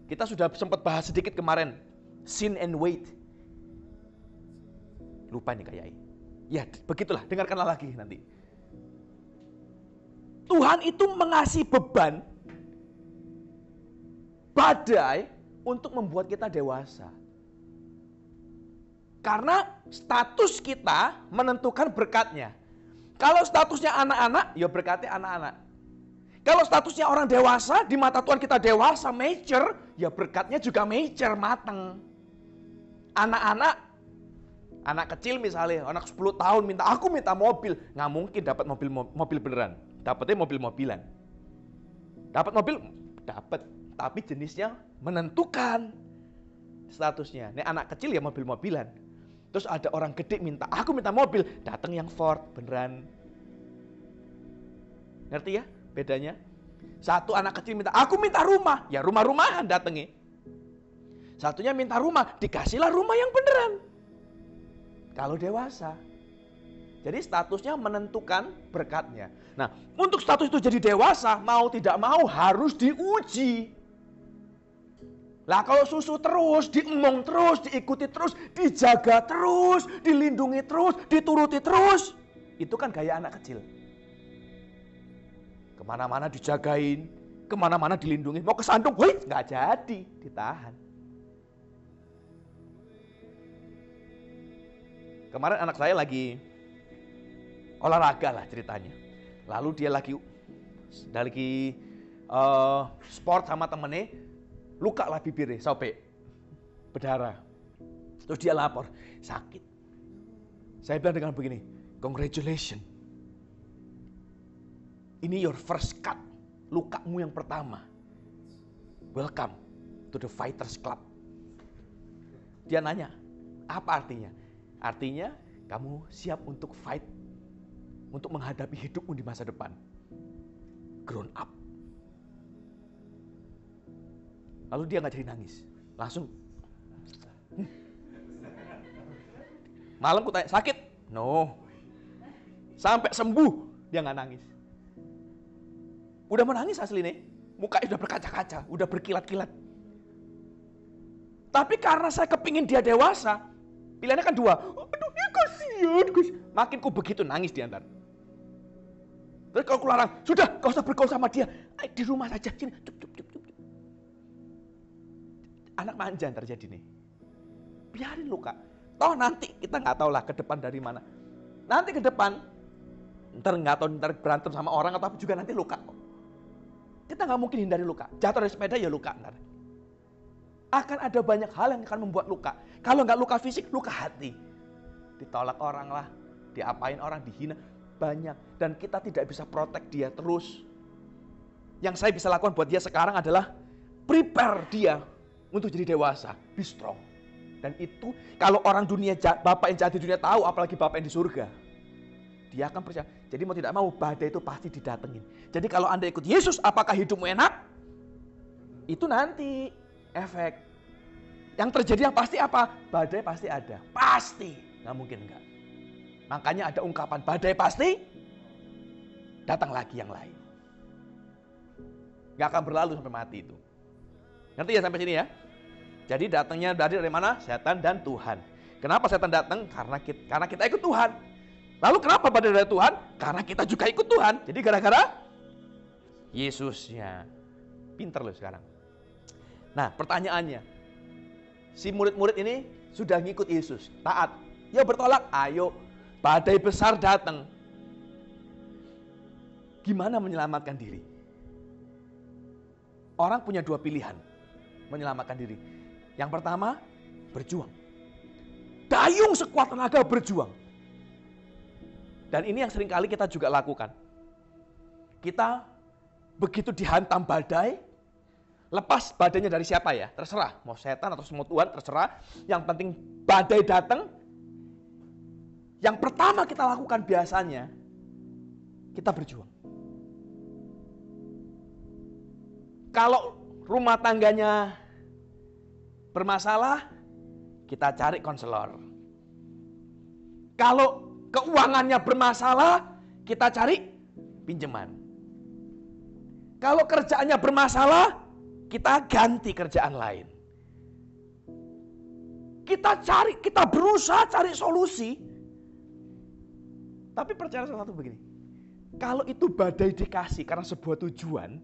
Kita sudah sempat bahas sedikit kemarin. Sin and weight. Lupa nih kayaknya. Ya begitulah, dengarkanlah lagi nanti. Tuhan itu mengasih beban badai untuk membuat kita dewasa. Karena status kita menentukan berkatnya. Kalau statusnya anak-anak, ya berkatnya anak-anak. Kalau statusnya orang dewasa, di mata Tuhan kita dewasa, mature, ya berkatnya juga mature, mateng. Anak-anak, anak kecil misalnya, anak 10 tahun aku minta mobil. Nggak mungkin dapat mobil beneran. Dapatnya mobil-mobilan. Dapat mobil, dapat. Tapi jenisnya menentukan statusnya. Ini anak kecil ya mobil-mobilan. Terus ada orang gede aku minta mobil. Datang yang Ford, beneran. Ngerti ya? Bedanya, satu anak kecil aku minta rumah, ya rumah-rumahan datangi. Satunya minta rumah, dikasihlah rumah yang beneran. Kalau dewasa. Jadi statusnya menentukan berkatnya. Nah, untuk status itu jadi dewasa, mau tidak mau harus diuji. Lah kalau susu terus, diemong terus, diikuti terus, dijaga terus, dilindungi terus, dituruti terus, itu kan gaya anak kecil. Kemana-mana dijagain, kemana-mana dilindungi. Mau kesandung, nggak jadi, ditahan. Kemarin anak saya lagi olahraga lah ceritanya. Lalu dia lagi sport sama temennya, luka lah bibirnya, sobek, berdarah. Terus dia lapor, sakit. Saya bilang dengan begini, congratulations. Ini your first cut, lukamu yang pertama. Welcome to the Fighters Club. Dia nanya, apa artinya? Artinya kamu siap untuk fight, untuk menghadapi hidupmu di masa depan. Grown up. Lalu dia nggak jadi nangis, langsung. Malam ku tanya, sakit? No. Sampai sembuh, dia nggak nangis. Udah menangis asli nih, mukanya udah berkaca-kaca, udah berkilat-kilat. Tapi karena saya kepingin dia dewasa, pilihannya kan dua. Aduh, dia kasihan, Gus. Makin ku begitu nangis di antar. Terus kalau ku larang, sudah, kau usah bergaul sama dia. Di rumah saja, sini. Cup. Anak manja terjadi nih. Biarin luka. Toh nanti kita nggak tahu lah ke depan dari mana. Nanti ke depan, ntar berantem sama orang atau apa juga nanti luka. Kita nggak mungkin hindari luka. Jatuh dari sepeda ya luka ntar. Akan ada banyak hal yang akan membuat luka. Kalau nggak luka fisik, luka hati. Ditolak orang lah, diapain orang, dihina. Banyak. Dan kita tidak bisa protect dia terus. Yang saya bisa lakukan buat dia sekarang adalah prepare dia untuk jadi dewasa. Be strong. Dan itu kalau orang dunia, bapak yang jahat di dunia tahu, apalagi bapak yang di surga. Dia akan percaya. Jadi mau tidak mau badai itu pasti didatengin. Jadi kalau Anda ikut Yesus, apakah hidupmu enak? Itu nanti efek. Yang terjadi yang pasti apa? Badai pasti ada. Pasti. Nggak mungkin enggak. Makanya ada ungkapan badai pasti, datang lagi yang lain. Nggak akan berlalu sampai mati itu. Ngerti ya sampai sini ya? Jadi datangnya dari mana? Setan dan Tuhan. Kenapa setan datang? Karena kita ikut Tuhan. Lalu kenapa badai dari Tuhan? Karena kita juga ikut Tuhan. Jadi gara-gara Yesusnya. Pinter loh sekarang. Nah pertanyaannya, si murid-murid ini sudah ngikut Yesus, taat. Ya bertolak, ayo. Badai besar datang. Gimana menyelamatkan diri? Orang punya dua pilihan menyelamatkan diri. Yang pertama, berjuang. Dayung sekuat tenaga berjuang. Dan ini yang seringkali kita juga lakukan. Kita begitu dihantam badai, Lepas badainya dari siapa ya? Terserah. Mau setan atau semua Tuhan, terserah. Yang penting badai datang. Yang pertama kita lakukan biasanya, kita berjuang. Kalau rumah tangganya bermasalah, kita cari konselor. Kalau keuangannya bermasalah, kita cari pinjaman. Kalau kerjaannya bermasalah, kita ganti kerjaan lain. Kita berusaha cari solusi. Tapi percaya sesuatu begini. Kalau itu badai dikasih karena sebuah tujuan,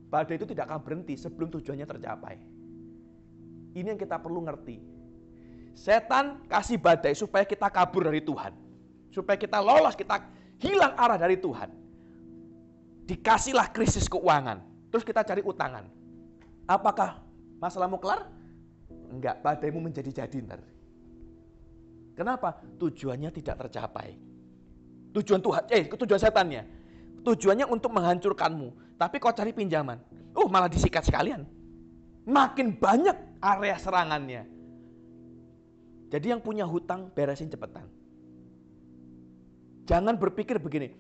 badai itu tidak akan berhenti sebelum tujuannya tercapai. Ini yang kita perlu ngerti. Setan kasih badai supaya kita kabur dari Tuhan. Supaya kita lolos, kita hilang arah dari Tuhan. Dikasihlah krisis keuangan. Terus kita cari utangan. Apakah masalahmu kelar? Enggak, badaimu menjadi-jadi ntar. Kenapa? Tujuannya tidak tercapai. Tujuan setannya. Tujuannya untuk menghancurkanmu. Tapi kau cari pinjaman. Malah disikat sekalian. Makin banyak area serangannya. Jadi yang punya hutang beresin cepetan. Jangan berpikir begini.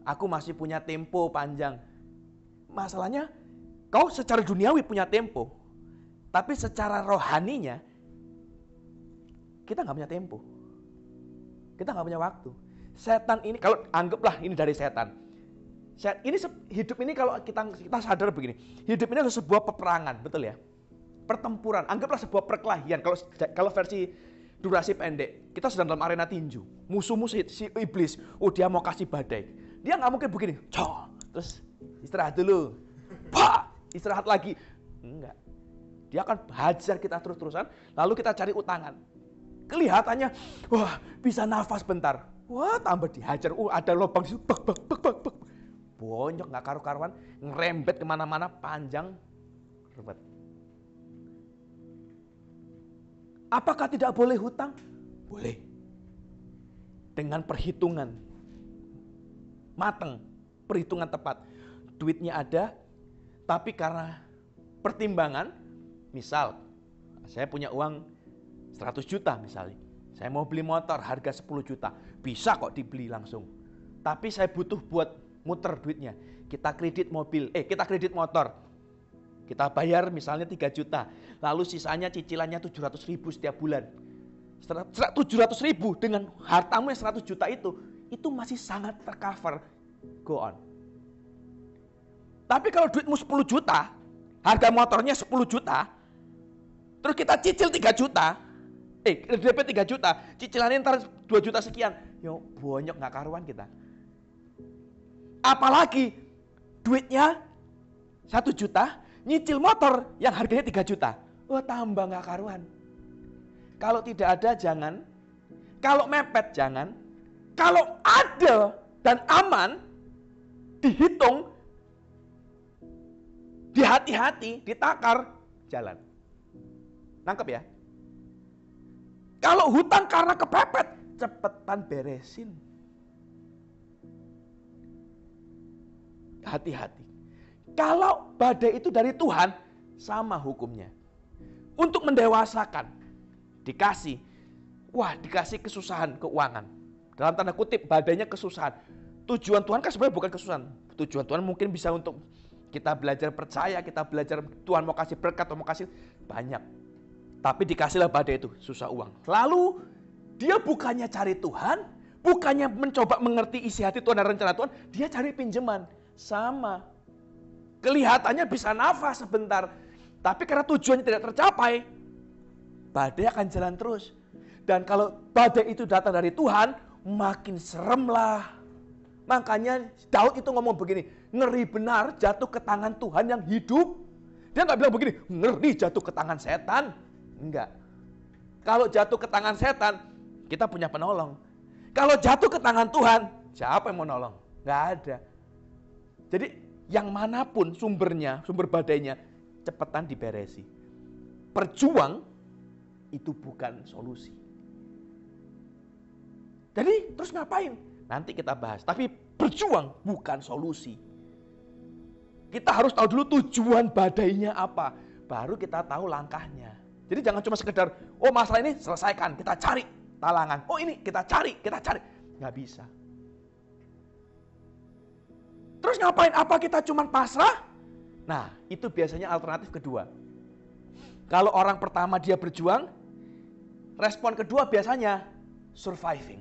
Aku masih punya tempo panjang. Masalahnya kau secara duniawi punya tempo. Tapi secara rohaninya kita nggak punya tempo. Kita nggak punya waktu. Setan ini, kalau anggaplah ini dari setan. Hidup ini kalau kita sadar begini. Hidup ini adalah sebuah peperangan, betul ya? Pertempuran, anggaplah sebuah perkelahian. Kalau versi durasi pendek, kita sedang dalam arena tinju. Musuhmu si iblis, dia mau kasih badai. Dia nggak mungkin begini, terus istirahat dulu, istirahat lagi. Enggak. Dia akan hajar kita terus-terusan, lalu kita cari utangan. Kelihatannya, bisa nafas bentar. Tambah dihajar, ada lubang di situ, bonyok nggak karu-karuan, ngerembet kemana-mana, panjang, ribet. Apakah tidak boleh hutang? Boleh. Dengan perhitungan mateng, perhitungan tepat. Duitnya ada, tapi karena pertimbangan, misal saya punya uang 100 juta misalnya. Saya mau beli motor harga 10 juta. Bisa kok dibeli langsung. Tapi saya butuh buat muter duitnya. Kita kredit motor. Kita bayar misalnya 3 juta. Lalu sisanya cicilannya 700 ribu setiap bulan. 700 ribu dengan hartamu yang 100 juta itu masih sangat tercover. Go on. Tapi kalau duitmu 10 juta, harga motornya 10 juta, terus kita cicil 3 juta, DP 3 juta, cicilannya ntar 2 juta sekian. Bonyok gak karuan kita. Apalagi duitnya 1 juta, nyicil motor yang harganya 3 juta. Tambah gak karuan. Kalau tidak ada jangan, kalau mepet jangan, kalau ada dan aman, dihitung, dihati-hati, ditakar, jalan. Nangkep ya? Kalau hutang karena kepepet, cepetan beresin. Hati-hati. Kalau badai itu dari Tuhan, sama hukumnya. Untuk mendewasakan, dikasih kesusahan keuangan. Dalam tanda kutip, badainya kesusahan. Tujuan Tuhan kan sebenarnya bukan kesusahan. Tujuan Tuhan mungkin bisa untuk kita belajar percaya, kita belajar Tuhan mau kasih berkat, atau mau kasih banyak. Tapi dikasihlah badai itu, susah uang. Lalu dia bukannya cari Tuhan, bukannya mencoba mengerti isi hati Tuhan dan rencana Tuhan, dia cari pinjaman. Sama. Kelihatannya bisa nafas sebentar, tapi karena tujuannya tidak tercapai, badai akan jalan terus. Dan kalau badai itu datang dari Tuhan, makin serem lah. Makanya Daud itu ngomong begini, ngeri benar jatuh ke tangan Tuhan yang hidup. Dia nggak bilang begini, ngeri jatuh ke tangan setan. Enggak. Kalau jatuh ke tangan setan, kita punya penolong. Kalau jatuh ke tangan Tuhan, siapa yang mau nolong? Nggak ada. Jadi yang manapun sumbernya, sumber badainya, cepetan diberesi. Perjuang itu bukan solusi. Jadi terus ngapain? Nanti kita bahas. Tapi berjuang bukan solusi. Kita harus tahu dulu tujuan badainya apa. Baru kita tahu langkahnya. Jadi jangan cuma sekedar, oh masalah ini selesaikan, kita cari talangan. Oh ini kita cari. Nggak bisa. Terus ngapain? Apa kita cuma pasrah? Nah, itu biasanya alternatif kedua. Kalau orang pertama dia berjuang, respon kedua biasanya surviving.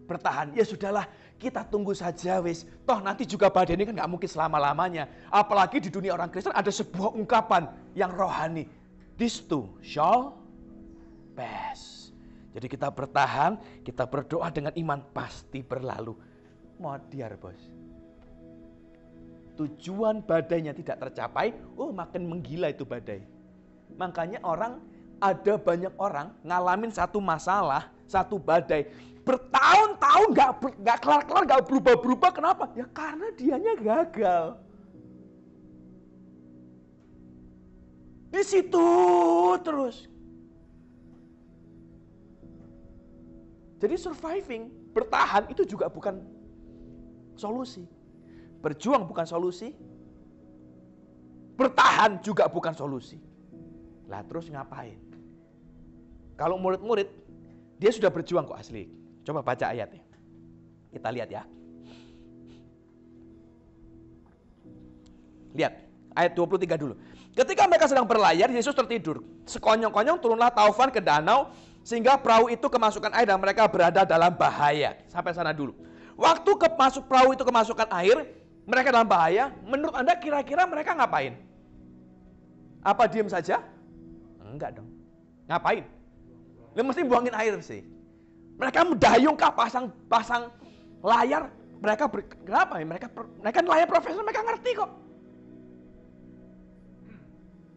Bertahan, ya sudahlah, kita tunggu saja wis. Toh nanti juga badai ini kan nggak mungkin selama-lamanya. Apalagi di dunia orang Kristen ada sebuah ungkapan yang rohani. This too shall pass. Jadi kita bertahan, kita berdoa dengan iman pasti berlalu. Modiar bos. Tujuan badainya tidak tercapai, makin menggila itu badai. Makanya ada banyak orang ngalamin satu masalah, satu badai. Bertahun-tahun gak kelar-kelar, gak berubah-berubah. Kenapa? Ya karena dianya gagal. Di situ terus. Jadi surviving, bertahan itu juga bukan solusi. Berjuang bukan solusi. Bertahan juga bukan solusi. Lah terus ngapain? Kalau murid-murid, dia sudah berjuang kok asli. Coba baca ayatnya. Kita lihat ya. Lihat, ayat 23 dulu. Ketika mereka sedang berlayar, Yesus tertidur. Sekonyong-konyong turunlah taufan ke danau, sehingga perahu itu kemasukan air dan mereka berada dalam bahaya. Sampai sana dulu. Waktu perahu itu kemasukan air, mereka dalam bahaya. Menurut Anda kira-kira mereka ngapain? Apa diam saja? Enggak dong. Ngapain? Mesti buangin air sih. Mereka mendayung kah pasang layar? Kenapa? Mereka nelayan profesional, mereka ngerti kok.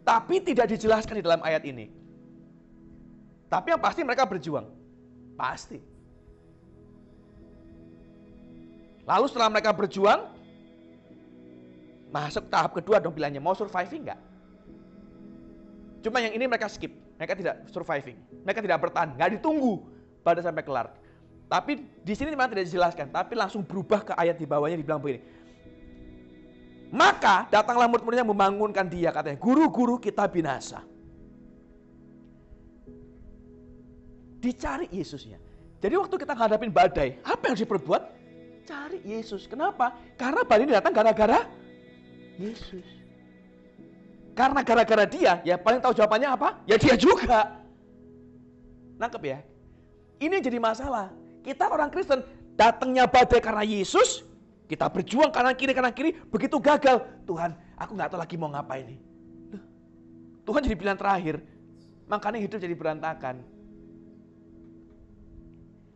Tapi tidak dijelaskan di dalam ayat ini. Tapi yang pasti mereka berjuang. Pasti. Lalu setelah mereka berjuang, masuk tahap kedua dong pilihannya. Mau surviving enggak? Cuma yang ini mereka skip. Mereka tidak surviving. Mereka tidak bertahan. Nggak ditunggu pada sampai kelar. Tapi di sini memang tidak dijelaskan. Tapi langsung berubah ke ayat di bawahnya dibilang begini. Maka datanglah murid-muridnya membangunkan dia. Katanya, guru-guru kita binasa. Dicari Yesusnya. Jadi waktu kita ngadapin badai, apa yang harus diperbuat? Cari Yesus. Kenapa? Karena badai ini datang gara-gara Yesus. Karena gara-gara dia, ya paling tahu jawabannya apa? Ya dia juga. Nangkep ya? Ini jadi masalah. Kita orang Kristen, datangnya badai karena Yesus, kita berjuang kanan kiri, begitu gagal. Tuhan, aku gak tahu lagi mau ngapain nih. Tuhan jadi pilihan terakhir. Makanya hidup jadi berantakan.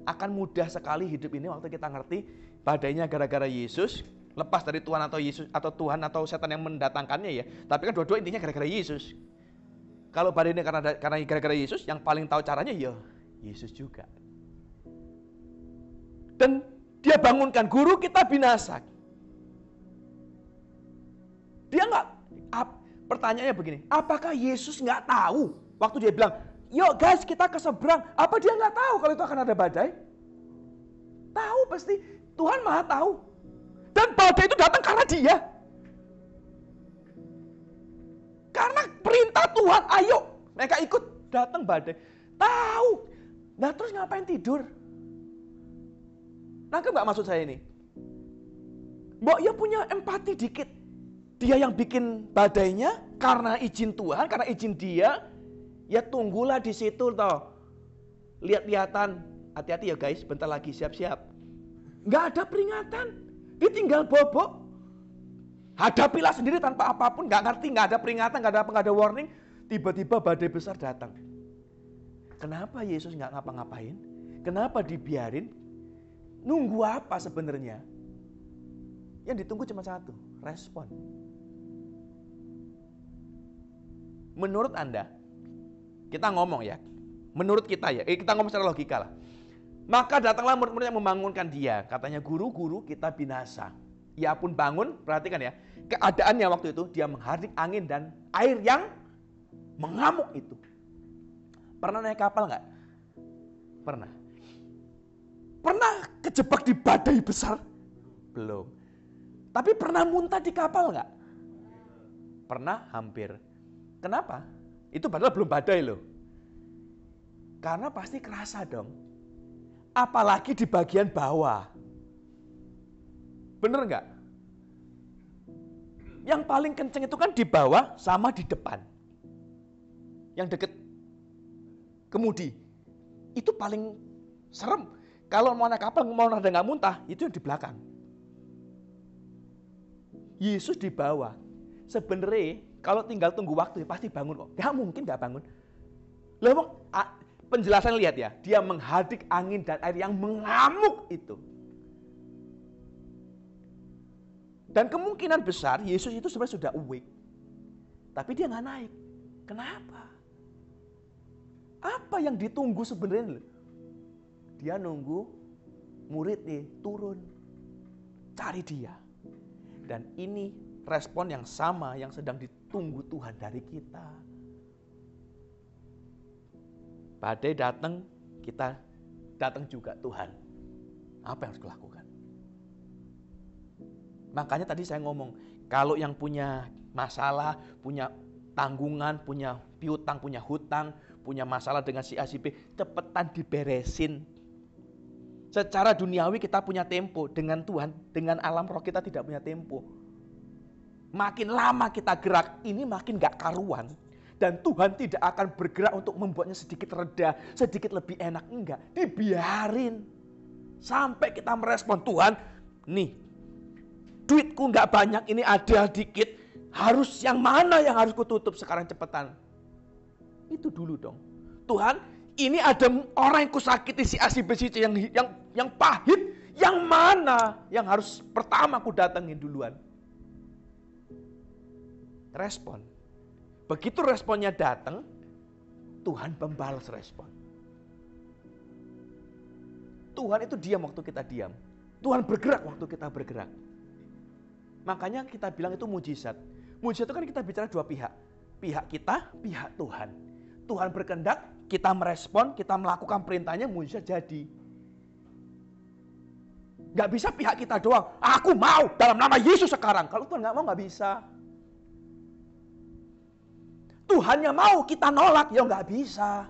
Akan mudah sekali hidup ini waktu kita ngerti badainya gara-gara Yesus, lepas dari Tuhan atau Yesus atau Tuhan atau setan yang mendatangkannya ya. Tapi kan dua-dua intinya gara-gara Yesus. Kalau badai ini karena gara-gara Yesus, yang paling tahu caranya ya Yesus juga. Dan dia bangunkan, guru kita binasa. Dia pertanyaannya begini, apakah Yesus nggak tahu waktu dia bilang, yuk guys kita ke seberang. Apa dia nggak tahu kalau itu akan ada badai? Tahu pasti, Tuhan maha tahu. Dan badai itu datang karena dia. Karena perintah Tuhan, ayo mereka ikut, datang badai. Tahu. Nah terus ngapain tidur? Nangkep gak maksud saya ini? Mbok ya punya empati dikit. Dia yang bikin badainya karena izin Tuhan, karena izin dia. Ya tunggulah di situ toh. Lihat-lihatan. Hati-hati ya guys, bentar lagi siap-siap. Gak ada peringatan. Dia tinggal bobok. Hadapilah sendiri tanpa apapun. Gak ngerti, gak ada peringatan, gak ada warning. Tiba-tiba badai besar datang. Kenapa Yesus gak ngapa-ngapain? Kenapa dibiarin? Nunggu apa sebenarnya? Yang ditunggu cuma satu, respon. Menurut Anda, kita ngomong ya, menurut kita ya, kita ngomong secara logika lah. Maka datanglah murid-murid yang membangunkan dia. Katanya, guru-guru kita binasa. Ia pun bangun, perhatikan ya, keadaannya waktu itu dia menghardik angin dan air yang mengamuk itu. Pernah naik kapal nggak? Pernah. Pernah kejebak di badai besar? Belum. Tapi pernah muntah di kapal nggak? Pernah, hampir. Kenapa? Itu padahal belum badai loh. Karena pasti kerasa dong. Apalagi di bagian bawah. Bener nggak? Yang paling kenceng itu kan di bawah sama di depan. Yang deket kemudi. Itu paling serem. Kalau mau naik kapal, mau nada nggak muntah, itu yang di belakang. Yesus di bawah. Sebenarnya kalau tinggal tunggu waktu pasti bangun kok. Gak mungkin gak bangun. Loh, penjelasan lihat ya. Dia menghadik angin dan air yang mengamuk itu. Dan kemungkinan besar Yesus itu sebenarnya sudah awake. Tapi dia gak naik. Kenapa? Apa yang ditunggu sebenarnya? Dia nunggu muridnya turun. Cari dia. Dan ini respon yang sama yang sedang ditunggu Tuhan dari kita. Badai datang, kita datang juga Tuhan. Apa yang harus dilakukan? Makanya tadi saya ngomong, kalau yang punya masalah, punya tanggungan, punya piutang, punya hutang, punya masalah dengan si A, si B, cepetan diberesin. Secara duniawi kita punya tempo, dengan Tuhan, dengan alam roh kita tidak punya tempo. Makin lama kita gerak, ini makin gak karuan. Dan Tuhan tidak akan bergerak untuk membuatnya sedikit reda, sedikit lebih enak. Enggak, dibiarin. Sampai kita merespon, Tuhan, nih, duitku gak banyak, ini ada dikit. Harus yang mana yang harus kututup sekarang cepetan. Itu dulu dong. Tuhan, ini ada orang yang kusakiti si A, si B, si C yang pahit. Yang mana yang harus pertama ku datengin duluan. Respon. Begitu responnya datang, Tuhan membalas respon. Tuhan itu diam waktu kita diam. Tuhan bergerak waktu kita bergerak. Makanya kita bilang itu mujizat. Mujizat itu kan kita bicara dua pihak. Pihak kita, pihak Tuhan. Tuhan berkehendak, kita merespon, kita melakukan perintahnya, mujizat jadi. Gak bisa pihak kita doang. Aku mau dalam nama Yesus sekarang. Kalau Tuhan gak mau gak bisa. Tuhan yang mau kita nolak, ya nggak bisa.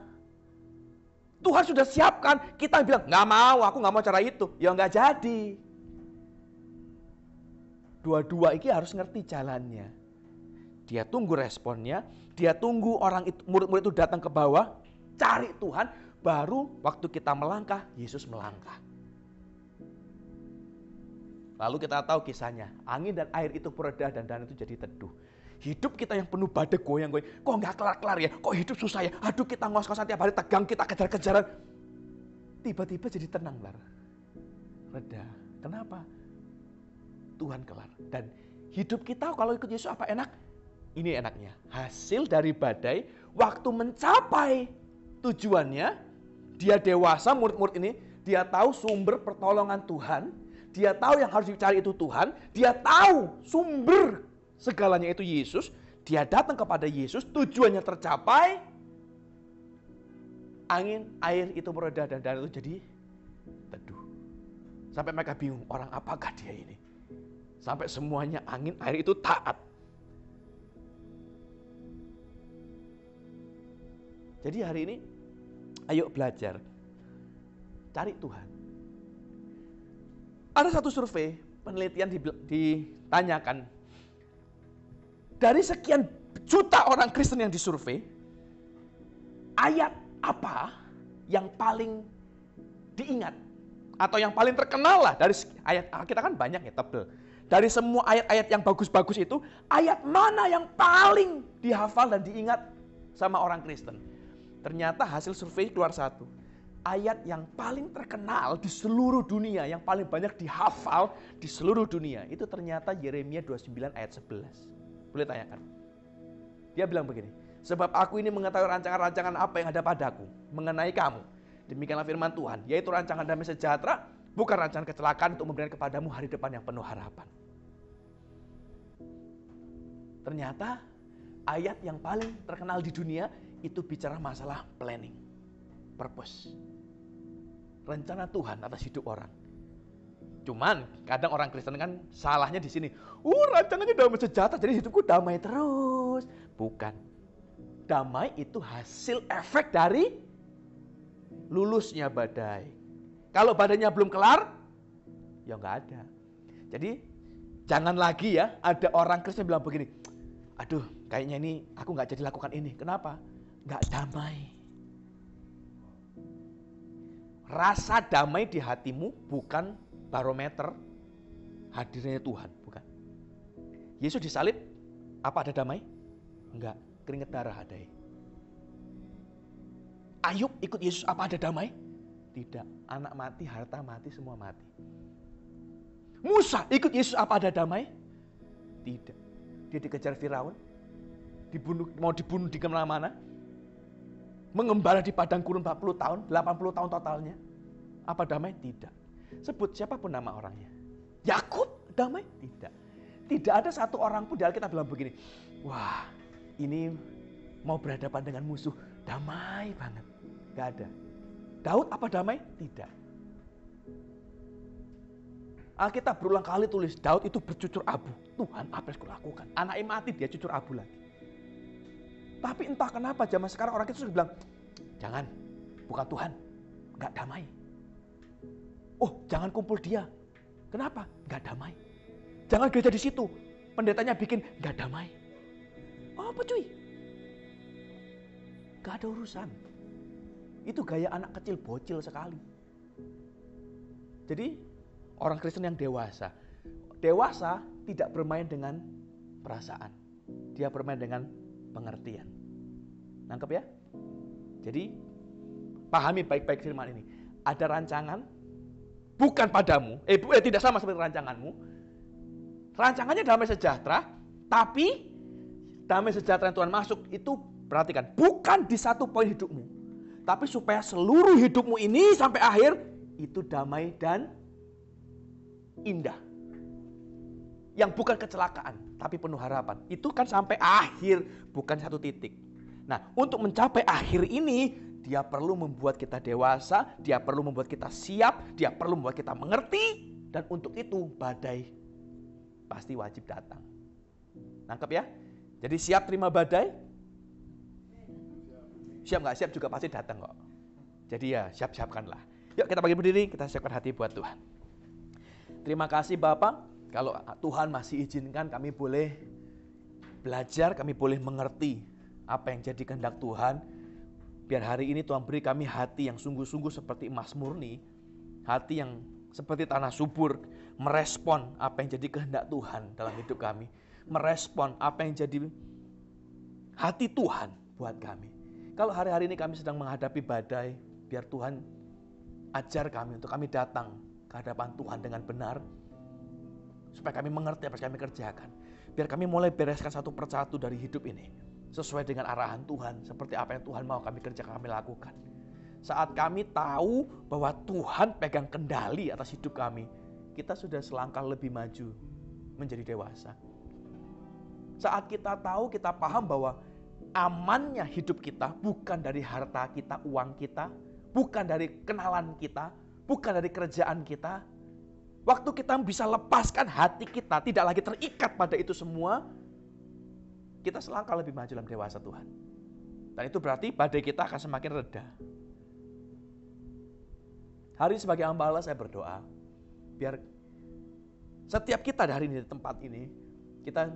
Tuhan sudah siapkan, kita bilang nggak mau, aku nggak mau cara itu, ya nggak jadi. Dua-dua ini harus ngerti jalannya. Dia tunggu responnya, dia tunggu orang itu, murid-murid itu datang ke bawah, cari Tuhan, baru waktu kita melangkah, Yesus melangkah. Lalu kita tahu kisahnya, angin dan air itu bereda dan danau itu jadi teduh. Hidup kita yang penuh badai goyang-goyang. Kok nggak kelar-kelar ya? Kok hidup susah ya? Aduh, kita ngos-ngosan tiap hari, tegang, kita kejar-kejaran. Tiba-tiba jadi tenang, Lar. Reda. Kenapa? Tuhan kelar. Dan hidup kita kalau ikut Yesus apa enak? Ini enaknya. Hasil dari badai, waktu mencapai tujuannya, dia dewasa, murid-murid ini, dia tahu sumber pertolongan Tuhan, dia tahu yang harus dicari itu Tuhan, dia tahu sumber segalanya itu Yesus, dia datang kepada Yesus, tujuannya tercapai, angin, air itu mereda dan danau itu jadi teduh. Sampai mereka bingung, orang apakah dia ini? Sampai semuanya angin, air itu taat. Jadi hari ini, ayo belajar, cari Tuhan. Ada satu survei, penelitian ditanyakan, dari sekian juta orang Kristen yang disurvei, ayat apa yang paling diingat? Atau yang paling terkenal lah dari ayat, kita kan banyak ya, tebel. Dari semua ayat-ayat yang bagus-bagus itu, ayat mana yang paling dihafal dan diingat sama orang Kristen? Ternyata hasil survei keluar satu. Ayat yang paling terkenal di seluruh dunia, yang paling banyak dihafal di seluruh dunia, itu ternyata Yeremia 29 ayat 11. Boleh tanyakan. Dia bilang begini, sebab aku ini mengetahui rancangan-rancangan apa yang ada padaku mengenai kamu. Demikianlah firman Tuhan, yaitu rancangan damai sejahtera, bukan rancangan kecelakaan untuk memberikan kepadamu hari depan yang penuh harapan. Ternyata ayat yang paling terkenal di dunia itu bicara masalah planning, purpose, rencana Tuhan atas hidup orang. Cuman kadang orang Kristen kan salahnya di sini. Rancangannya damai sejahtera, jadi hidupku damai terus. Bukan. Damai itu hasil efek dari lulusnya badai. Kalau badainya belum kelar, ya nggak ada. Jadi jangan lagi ya ada orang Kristen bilang begini, aduh kayaknya ini aku nggak jadi lakukan ini. Kenapa? Nggak damai. Rasa damai di hatimu bukan barometer hadirnya Tuhan, bukan. Yesus disalib, apa ada damai? Enggak, keringat darah ada. Ayub ikut Yesus, apa ada damai? Tidak, anak mati, harta mati, semua mati. Musa ikut Yesus, apa ada damai? Tidak, dia dikejar Firaun, mau dibunuh di kemana-mana, mengembara di padang gurun 40 tahun, 80 tahun totalnya. Apa damai? Tidak. Sebut siapapun nama orangnya. Yakub damai? Tidak. Tidak ada satu orang pun di Alkitab bilang begini, wah ini mau berhadapan dengan musuh, damai banget. Gak ada. Daud apa damai? Tidak. Alkitab berulang kali tulis, Daud itu bercucur abu. Tuhan apa yang kulakukan? Anaknya mati dia cucur abu lagi. Tapi entah kenapa zaman sekarang orang itu sudah bilang, jangan, bukan Tuhan, gak damai. Oh, jangan kumpul dia. Kenapa? Gak damai. Jangan gereja di situ. Pendetanya bikin gak damai. Apa cuy? Gak ada urusan. Itu gaya anak kecil bocil sekali. Jadi orang Kristen yang dewasa. Dewasa tidak bermain dengan perasaan. Dia bermain dengan pengertian. Nangkep ya? Jadi pahami baik-baik firman ini. Ada rancangan bukan padamu, tidak sama seperti rancanganmu. Rancangannya damai sejahtera, tapi damai sejahtera yang Tuhan masuk itu perhatikan, bukan di satu poin hidupmu, tapi supaya seluruh hidupmu ini sampai akhir itu damai dan indah. Yang bukan kecelakaan, tapi penuh harapan. Itu kan sampai akhir, bukan satu titik. Nah, untuk mencapai akhir ini, dia perlu membuat kita dewasa, dia perlu membuat kita siap, dia perlu membuat kita mengerti. Dan untuk itu badai pasti wajib datang. Nangkep ya? Jadi siap terima badai? Siap nggak siap juga pasti datang kok. Jadi ya siap-siapkanlah. Yuk kita bagi berdiri, kita siapkan hati buat Tuhan. Terima kasih Bapak, kalau Tuhan masih izinkan kami boleh belajar, kami boleh mengerti apa yang jadi kehendak Tuhan. Biar hari ini Tuhan beri kami hati yang sungguh-sungguh seperti emas murni. Hati yang seperti tanah subur. Merespon apa yang jadi kehendak Tuhan dalam hidup kami. Merespon apa yang jadi hati Tuhan buat kami. Kalau hari-hari ini kami sedang menghadapi badai, biar Tuhan ajar kami untuk kami datang ke hadapan Tuhan dengan benar. Supaya kami mengerti apa yang kami kerjakan. Biar kami mulai bereskan satu persatu dari hidup ini. Sesuai dengan arahan Tuhan, seperti apa yang Tuhan mau kami kerjakan, kami lakukan. Saat kami tahu bahwa Tuhan pegang kendali atas hidup kami, kita sudah selangkah lebih maju menjadi dewasa. Saat kita tahu, kita paham bahwa amannya hidup kita bukan dari harta kita, uang kita, bukan dari kenalan kita, bukan dari kerjaan kita. Waktu kita bisa lepaskan hati kita, tidak lagi terikat pada itu semua, kita selangkah lebih maju dalam dewasa Tuhan. Dan itu berarti badai kita akan semakin reda. Hari ini sebagai hamba Allah saya berdoa, biar setiap kita hari ini di tempat ini, kita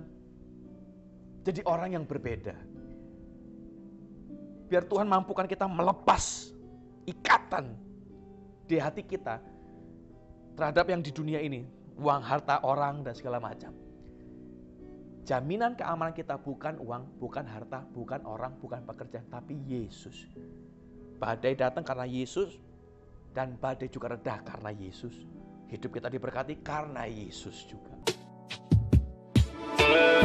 jadi orang yang berbeda. Biar Tuhan mampukan kita melepas ikatan di hati kita terhadap yang di dunia ini, uang, harta, orang, dan segala macam. Jaminan keamanan kita bukan uang, bukan harta, bukan orang, bukan pekerjaan, tapi Yesus. Badai datang karena Yesus, dan badai juga reda karena Yesus. Hidup kita diberkati karena Yesus juga.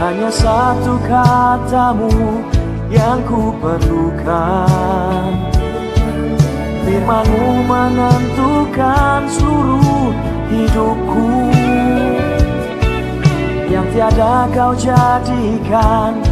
Hanya satu katamu yang ku perlukan, firman-Mu menentukan seluruh hidupku. Yang tiada kau jadikan